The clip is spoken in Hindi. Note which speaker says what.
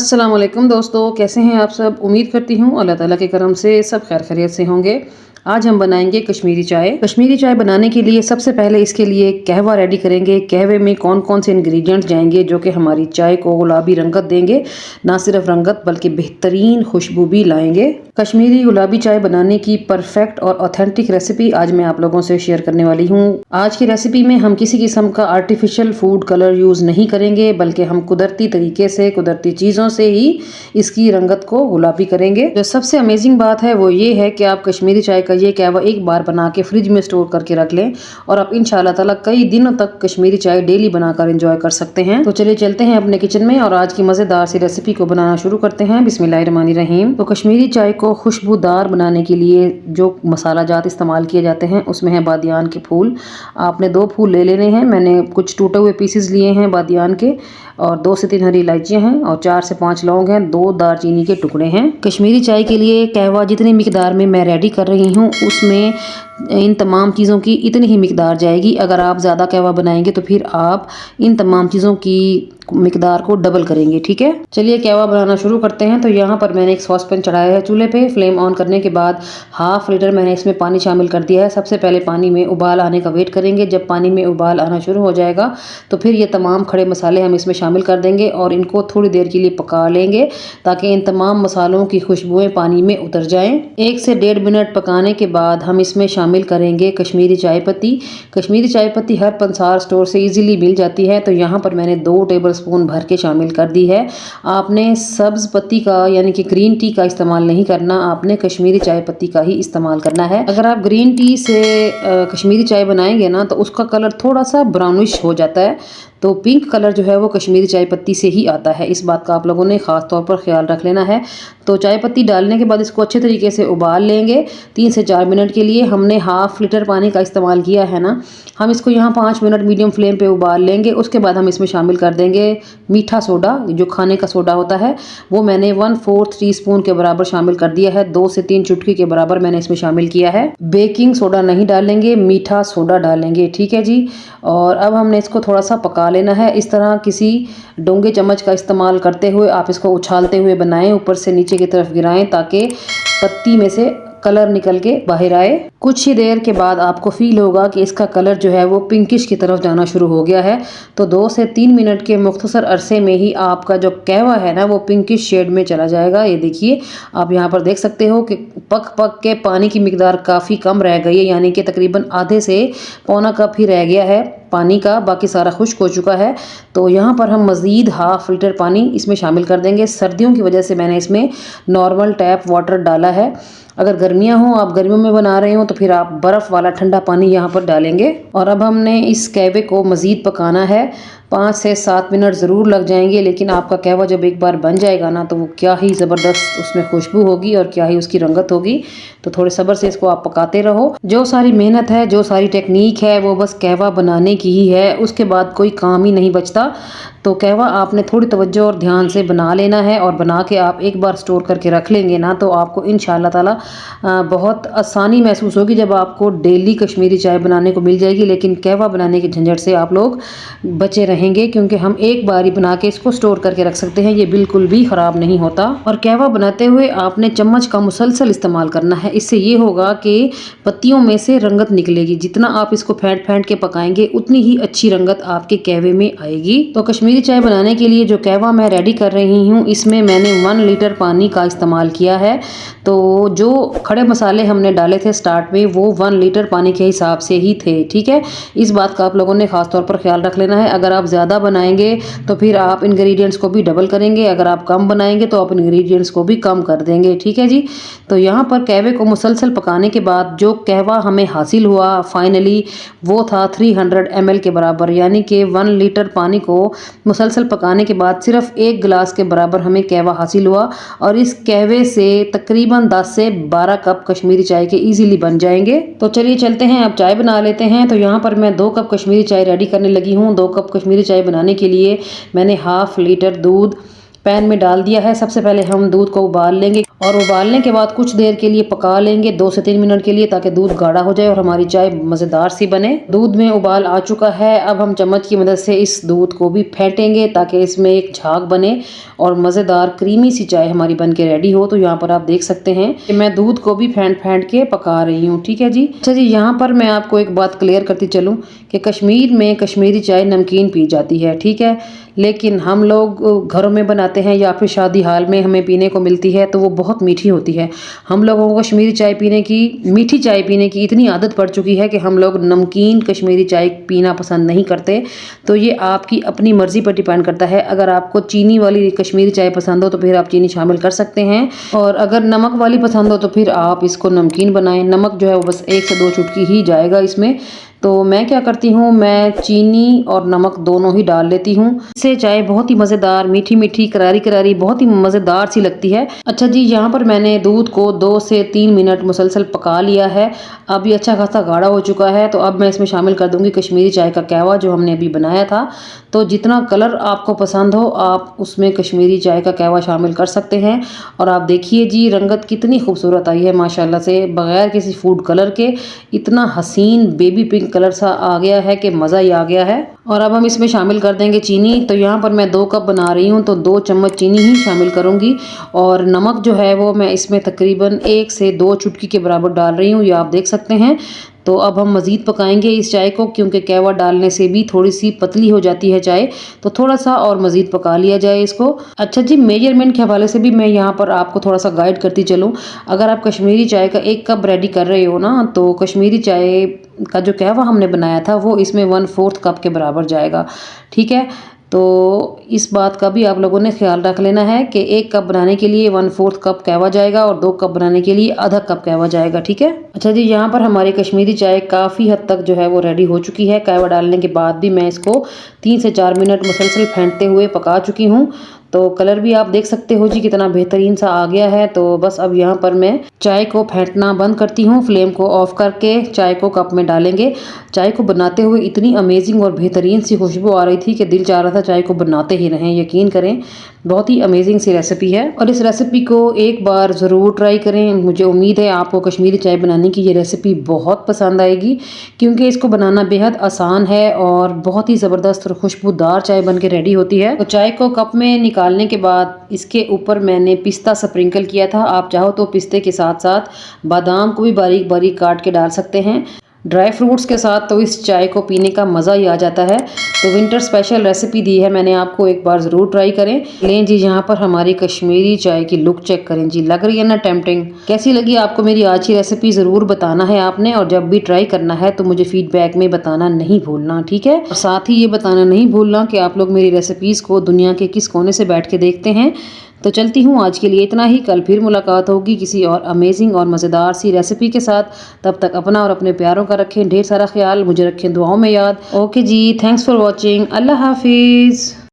Speaker 1: अस्सलाम वालेकुम दोस्तों, कैसे हैं आप सब। उम्मीद करती हूँ अल्लाह ताला के करम से सब खैर खैरियत से होंगे। आज हम बनाएंगे कश्मीरी चाय। कश्मीरी चाय बनाने के लिए सबसे पहले इसके लिए कहवा रेडी करेंगे। कहवे में कौन कौन से इंग्रेडिएंट्स जाएंगे जो कि हमारी चाय को गुलाबी रंगत देंगे। ना सिर्फ रंगत बल्कि बेहतरीन खुशबू भी लाएंगे। कश्मीरी गुलाबी चाय बनाने की परफेक्ट और ऑथेंटिक रेसिपी आज मैं आप लोगों से शेयर करने वाली हूँ। आज की रेसिपी में हम किसी किस्म का आर्टिफिशियल फूड कलर यूज़ नहीं करेंगे, बल्कि हम कुदरती तरीके से कुदरती चीज़ों से ही इसकी रंगत को गुलाबी करेंगे। जो सबसे अमेजिंग बात है वो ये है कि आप कश्मीरी चाय का ये कहवा एक बार बना के फ्रिज में स्टोर करके रख लें और आप इंशाल्लाह ताला कई दिनों तक कश्मीरी चाय डेली बनाकर एंजॉय कर सकते हैं। तो चलिए चलते हैं अपने किचन में और आज की मज़ेदार सी रेसिपी को बनाना शुरू करते हैं। बिस्मिल्लाहिर्रहमानिर्रहीम। तो कश्मीरी चाय को खुशबूदार बनाने के लिए जो मसाला जात इस्तेमाल किए जाते हैं उसमें है बादियान के फूल। आपने 2 फूल ले लेने हैं। मैंने कुछ टूटे हुए पीसेस लिए हैं बादियान के और 2 से 3 हरी इलायचियाँ हैं और 4 से 5 लौंग हैं, 2 दालचीनी के टुकड़े हैं। कश्मीरी चाय के लिए कहवा जितनी मिकदार में मैं रेडी कर रही हूँ उसमें इन तमाम चीज़ों की इतनी ही मिकदार जाएगी। अगर आप ज़्यादा कहवा बनाएंगे तो फिर आप इन तमाम चीज़ों की मिकदार को डबल करेंगे। ठीक है, चलिए कहवा बनाना शुरू करते हैं। तो यहाँ पर मैंने एक सॉस पैन चढ़ाया है चूल्हे पे। फ्लेम ऑन करने के बाद ½ लीटर मैंने इसमें पानी शामिल कर दिया है। सबसे पहले पानी में उबाल आने का वेट करेंगे। जब पानी में उबाल आना शुरू हो जाएगा तो फिर ये तमाम खड़े मसाले हम इसमें शामिल कर देंगे और इनको थोड़ी देर के लिए पका लेंगे ताकि इन तमाम मसालों की खुशबुएं पानी में उतर जाएं। 1 से 1.5 मिनट पकाने के बाद हम इसमें शामिल करेंगे कश्मीरी चाय पत्ती। कश्मीरी चाय पत्ती हर पंसार स्टोर से इजीली मिल जाती है। तो यहाँ पर मैंने 2 टेबलस्पून भर के शामिल कर दी है। आपने सब्ज़ पत्ती का यानी कि ग्रीन टी का इस्तेमाल नहीं करना, आपने कश्मीरी चाय पत्ती का ही इस्तेमाल करना है। अगर आप ग्रीन टी से कश्मीरी चाय बनाएंगे ना तो उसका कलर थोड़ा सा ब्राउनिश हो जाता है। तो पिंक कलर जो है वो कश्मीरी चाय पत्ती से ही आता है। इस बात का आप लोगों ने ख़ास तौर पर ख्याल रख लेना है। तो चाय पत्ती डालने के बाद इसको अच्छे तरीके से उबाल लेंगे 3 से 4 मिनट के लिए। हमने ½ लीटर पानी का इस्तेमाल किया है ना, हम इसको यहाँ 5 मिनट मीडियम फ्लेम पे उबाल लेंगे। उसके बाद हम इसमें शामिल कर देंगे मीठा सोडा, जो खाने का सोडा होता है वो मैंने 1/4 टीस्पून के बराबर शामिल कर दिया है। 2 से 3 चुटकी के बराबर मैंने इसमें शामिल किया है। बेकिंग सोडा नहीं डालेंगे, मीठा सोडा डालेंगे। ठीक है जी। और अब हमने इसको थोड़ा सा पका लेना है। इस तरह किसी डोंगे चम्मच का इस्तेमाल करते हुए आप इसको उछालते हुए बनाएं, ऊपर से नीचे की तरफ गिराएं ताकि पत्ती में से कलर निकल के बाहर आए। कुछ ही देर के बाद आपको फील होगा कि इसका कलर जो है वो पिंकिश की तरफ जाना शुरू हो गया है। तो 2 से 3 मिनट के मुख्तसर अरसे में ही आपका जो कहवा है ना वो पिंकिश शेड में चला जाएगा। ये देखिए, आप यहाँ पर देख सकते हो कि पक पक के पानी की मिकदार काफ़ी कम रह गई है, यानी कि तकरीबन आधे से पौना कप ही रह गया है पानी का, बाकी सारा खुश्क हो चुका है। तो यहाँ पर हम मज़ीद ½ लीटर पानी इसमें शामिल कर देंगे। सर्दियों की वजह से मैंने इसमें नॉर्मल टैप वाटर डाला है। अगर गर्मियाँ हों, आप गर्मियों में बना रहे हो तो फिर आप बर्फ़ वाला ठंडा पानी यहाँ पर डालेंगे। और अब हमने इस कहवे को मज़ीद पकाना है। 5 से 7 मिनट ज़रूर लग जाएंगे, लेकिन आपका कहवा जब एक बार बन जाएगा ना तो वो क्या ही ज़बरदस्त उसमें खुशबू होगी और क्या ही उसकी रंगत होगी। तो थोड़े सब्र से इसको आप पकाते रहो। जो सारी मेहनत है, जो सारी टेक्निक है वो बस कहवा बनाने की ही है, उसके बाद कोई काम ही नहीं बचता। तो कहवा आपने थोड़ी तवज्जो और ध्यान से बना लेना है और बना के आप एक बार स्टोर करके रख लेंगे ना तो आपको इंशाल्लाह ताला बहुत आसानी महसूस होगी जब आपको डेली कश्मीरी चाय बनाने को मिल जाएगी। लेकिन कहवा बनाने के झंझट से आप लोग बचे रहेंगे, क्योंकि हम एक बार ही बना के इसको स्टोर करके रख सकते हैं, ये बिल्कुल भी ख़राब नहीं होता। और कहवा बनाते हुए आपने चम्मच का मुसलसल इस्तेमाल करना है। इससे ये होगा कि पत्तियों में से रंगत निकलेगी। जितना आप इसको फेंट फेंट के पकाएंगे उतनी ही अच्छी रंगत आपके कहवे में आएगी। तो कश्मीरी चाय बनाने के लिए जो कहवा मैं रेडी कर रही हूँ इसमें मैंने 1 लीटर पानी का इस्तेमाल किया है। तो जो खड़े मसाले हमने डाले थे स्टार्ट में वो 1 लीटर पानी के हिसाब से ही थे। ठीक है, इस बात का आप लोगों ने ख़ास तौर पर ख्याल रख लेना है। अगर आप ज़्यादा बनाएंगे तो फिर आप इंग्रेडिएंट्स को भी डबल करेंगे, अगर आप कम बनाएंगे तो आप इंग्रेडिएंट्स को भी कम कर देंगे। ठीक है जी। तो यहाँ पर कहवे को मुसलसल पकाने के बाद जो कहवा हमें हासिल हुआ फाइनली वो था 300 ml के बराबर, यानी कि 1 लीटर पानी को मुसलसल पकाने के बाद सिर्फ 1 गिलास के बराबर हमें कहवा हासिल हुआ। और इस कहवे से तकरीबन 10 से 12 कप कश्मीरी चाय के इजीली बन जाएंगे। तो चलिए चलते हैं, अब चाय बना लेते हैं। तो यहाँ पर मैं 2 कप कश्मीरी चाय रेडी करने लगी हूँ। 2 कप कश्मीरी चाय बनाने के लिए मैंने ½ लीटर दूध पैन में डाल दिया है। सबसे पहले हम दूध को उबाल लेंगे और उबालने के बाद कुछ देर के लिए पका लेंगे 2 से 3 मिनट के लिए, ताकि दूध गाढ़ा हो जाए और हमारी चाय मज़ेदार सी बने। दूध में उबाल आ चुका है। अब हम चम्मच की मदद से इस दूध को भी फेंटेंगे ताकि इसमें एक झाग बने और मज़ेदार क्रीमी सी चाय हमारी बन के रेडी हो। तो यहाँ पर आप देख सकते हैं कि मैं दूध को भी फेंट के पका रही हूँ। ठीक है जी। अच्छा जी, यहाँ पर मैं आपको एक बात क्लियर करती चलूँ कि कश्मीर में कश्मीरी चाय नमकीन पी जाती है, ठीक है, लेकिन हम लोग घरों में बनाते हैं या फिर शादी हाल में हमें पीने को मिलती है तो वो बहुत मीठी होती है। हम लोगों को कश्मीरी चाय पीने की, मीठी चाय पीने की इतनी आदत पड़ चुकी है कि हम लोग नमकीन कश्मीरी चाय पीना पसंद नहीं करते। तो ये आपकी अपनी मर्ज़ी पर डिपेंड करता है। अगर आपको चीनी वाली कश्मीरी चाय पसंद हो तो फिर आप चीनी शामिल कर सकते हैं, और अगर नमक वाली पसंद हो तो फिर आप इसको नमकीन बनाएं। नमक जो है वो बस 1 से 2 चुटकी ही जाएगा इसमें। तो मैं क्या करती हूँ, मैं चीनी और नमक दोनों ही डाल लेती हूँ। इससे चाय बहुत ही मज़ेदार, मीठी मीठी, करारी करारी, बहुत ही मज़ेदार सी लगती है। अच्छा जी, यहाँ पर मैंने दूध को 2 से 3 मिनट मुसलसल पका लिया है। अब ये अच्छा खासा गाढ़ा हो चुका है। तो अब मैं इसमें शामिल कर दूँगी कश्मीरी चाय का कहवा जो हमने अभी बनाया था। तो जितना कलर आपको पसंद हो आप उसमें कश्मीरी चाय का कहवा शामिल कर सकते हैं। और आप देखिए जी, रंगत कितनी खूबसूरत आई है माशाल्लाह से, बग़ैर किसी फूड कलर के। इतना हसीन बेबी पिंक कलर सा आ गया है कि मज़ा ही आ गया है। और अब हम इसमें शामिल कर देंगे चीनी। तो यहाँ पर मैं 2 कप बना रही हूँ तो 2 चम्मच चीनी ही शामिल करूँगी। और नमक जो है वो मैं इसमें तकरीबन 1 से 2 चुटकी के बराबर डाल रही हूँ, ये आप देख सकते हैं। तो अब हम मज़ीद पकाएंगे इस चाय को, क्योंकि कहवा डालने से भी थोड़ी सी पतली हो जाती है चाय, तो थोड़ा सा और मज़ीद पका लिया जाए इसको। अच्छा जी, मेजरमेंट के हवाले से भी मैं यहाँ पर आपको थोड़ा सा गाइड करती चलूँ। अगर आप कश्मीरी चाय का 1 कप रेडी कर रहे हो ना, तो कश्मीरी चाय का जो कहवा हमने बनाया था वो इसमें 1/4 कप के बराबर जाएगा, ठीक है। तो इस बात का भी आप लोगों ने ख्याल रख लेना है कि 1 कप बनाने के लिए 1/4 कप कहवा जाएगा और 2 कप बनाने के लिए आधा कप कहवा जाएगा, ठीक है। अच्छा जी, यहाँ पर हमारी कश्मीरी चाय काफ़ी हद तक जो है वो रेडी हो चुकी है। कहवा डालने के बाद भी मैं इसको 3 से 4 मिनट मुसलसल फेंटते हुए पका चुकी हूँ। तो कलर भी आप देख सकते हो जी कितना बेहतरीन सा आ गया है। तो बस अब यहाँ पर मैं चाय को फेंटना बंद करती हूँ। फ्लेम को ऑफ करके चाय को कप में डालेंगे। चाय को बनाते हुए इतनी अमेजिंग और बेहतरीन सी खुशबू आ रही थी कि दिल चाह रहा था चाय को बनाते ही रहें। यकीन करें, बहुत ही अमेजिंग सी रेसिपी है और इस रेसिपी को एक बार ज़रूर ट्राई करें। मुझे उम्मीद है आपको कश्मीरी चाय बनाने की ये रेसिपी बहुत पसंद आएगी, क्योंकि इसको बनाना बेहद आसान है और बहुत ही ज़बरदस्त और खुशबूदार चाय बन के रेडी होती है। तो चाय को कप में निकालने के बाद इसके ऊपर मैंने पिस्ता स्प्रिंकल किया था। आप चाहो तो पिस्ते के साथ साथ बादाम को भी बारीक बारीक काट के डाल सकते हैं। ड्राई फ्रूट्स के साथ तो इस चाय को पीने का मज़ा ही आ जाता है। तो विंटर स्पेशल रेसिपी दी है मैंने आपको, एक बार ज़रूर ट्राई करें। लें जी, यहाँ पर हमारी कश्मीरी चाय की लुक चेक करें जी, लग रही है ना टेम्पटिंग। कैसी लगी आपको मेरी आज की रेसिपी ज़रूर बताना है आपने, और जब भी ट्राई करना है तो मुझे फीडबैक में बताना नहीं भूलना, ठीक है। और साथ ही ये बताना नहीं भूलना कि आप लोग मेरी रेसिपीज़ को दुनिया के किस कोने से बैठ के देखते हैं। तो चलती हूँ, आज के लिए इतना ही। कल फिर मुलाकात होगी किसी और अमेजिंग और मज़ेदार सी रेसिपी के साथ। तब तक अपना और अपने प्यारों का रखें ढेर सारा ख्याल, मुझे रखें दुआओं में याद। ओके जी, थैंक्स फॉर वॉचिंग। अल्लाह हाफिज़।